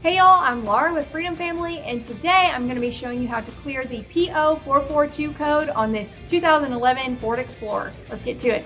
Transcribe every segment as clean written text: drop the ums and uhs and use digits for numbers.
Hey y'all, I'm Laura with Freedom Family, and today I'm going to be showing you how to clear the PO442 code on this 2011 Ford Explorer. Let's get to it.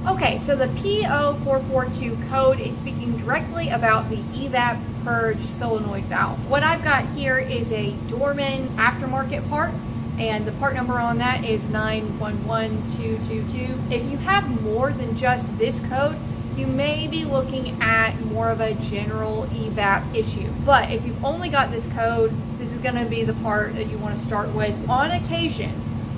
Okay, so the PO442 code is speaking directly about the Evap Purge solenoid valve. What I've got here is a Dorman aftermarket part, and the part number on that is 911222. If you have more than just this code, you may be looking at more of a general evap issue. But if you've only got this code, this is going to be the part that you want to start with. On occasion,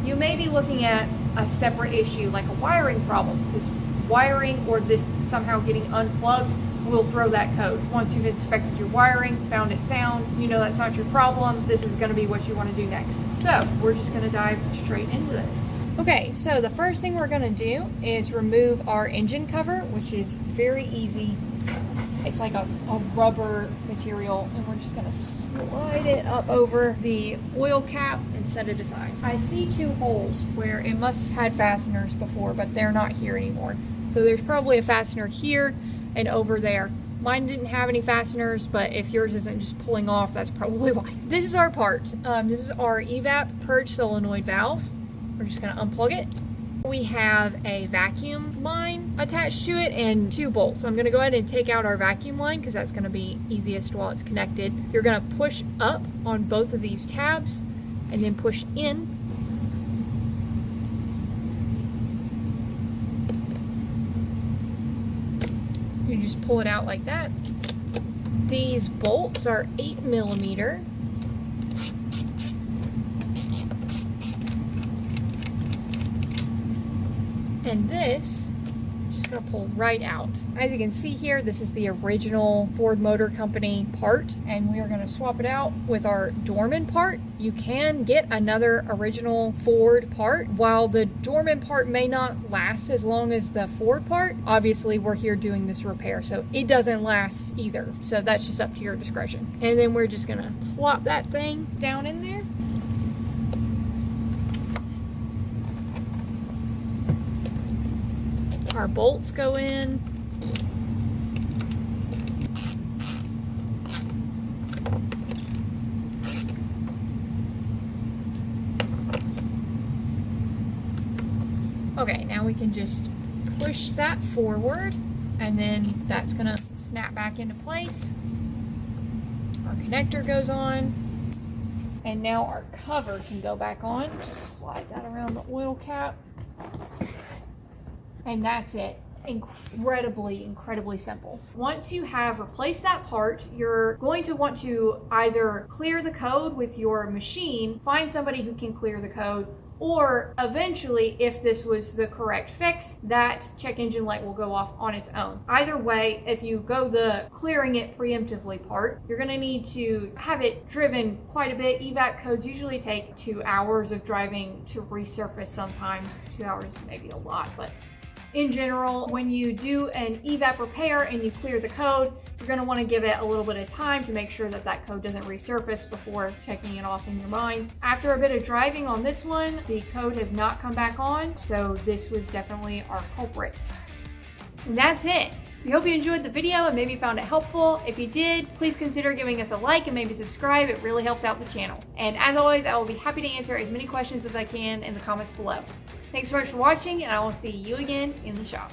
you may be looking at a separate issue like a wiring problem, because wiring or this somehow getting unplugged will throw that code. Once you've inspected your wiring, found it sound, you know that's not your problem, this is going to be what you want to do next. So we're just going to dive straight into this. Okay, so the first thing we're going to do is remove our engine cover, which is very easy. It's like a rubber material, and we're just going to slide it up over the oil cap and set it aside. I see two holes where it must have had fasteners before, but they're not here anymore. So there's probably a fastener here and over there. Mine didn't have any fasteners, but if yours isn't just pulling off, that's probably why. This is our part. This is our Evap Purge solenoid valve. We're just going to unplug it. We have a vacuum line attached to it and two bolts. I'm going to go ahead and take out our vacuum line because that's going to be easiest while it's connected. You're going to push up on both of these tabs and then push in. You just pull it out like that. These bolts are 8mm. And this, just gonna pull right out. As you can see here, this is the original Ford Motor Company part, and we are gonna swap it out with our Dorman part. You can get another original Ford part. While the Dorman part may not last as long as the Ford part, obviously we're here doing this repair, so it doesn't last either. So that's just up to your discretion. And then we're just gonna plop that thing down in there. Our bolts go in. Okay, now we can just push that forward, and then that's gonna snap back into place. Our connector goes on, and now our cover can go back on. Just slide that around the oil cap. And that's it. Incredibly simple. Once you have replaced that part, you're going to want to either clear the code with your machine, find somebody who can clear the code, or eventually, if this was the correct fix, that check engine light will go off on its own. Either way, if you go the clearing it preemptively part, you're going to need to have it driven quite a bit. Evap codes usually take 2 hours of driving to resurface sometimes. 2 hours maybe a lot, but in general, when you do an evap repair and you clear the code, you're going to want to give it a little bit of time to make sure that that code doesn't resurface before checking it off in your mind. After a bit of driving on this one, the code has not come back on, so this was definitely our culprit. And that's it. We hope you enjoyed the video and maybe found it helpful. If you did, please consider giving us a like and maybe subscribe. It really helps out the channel. And as always, I will be happy to answer as many questions as I can in the comments below. Thanks so much for watching, and I will see you again in the shop.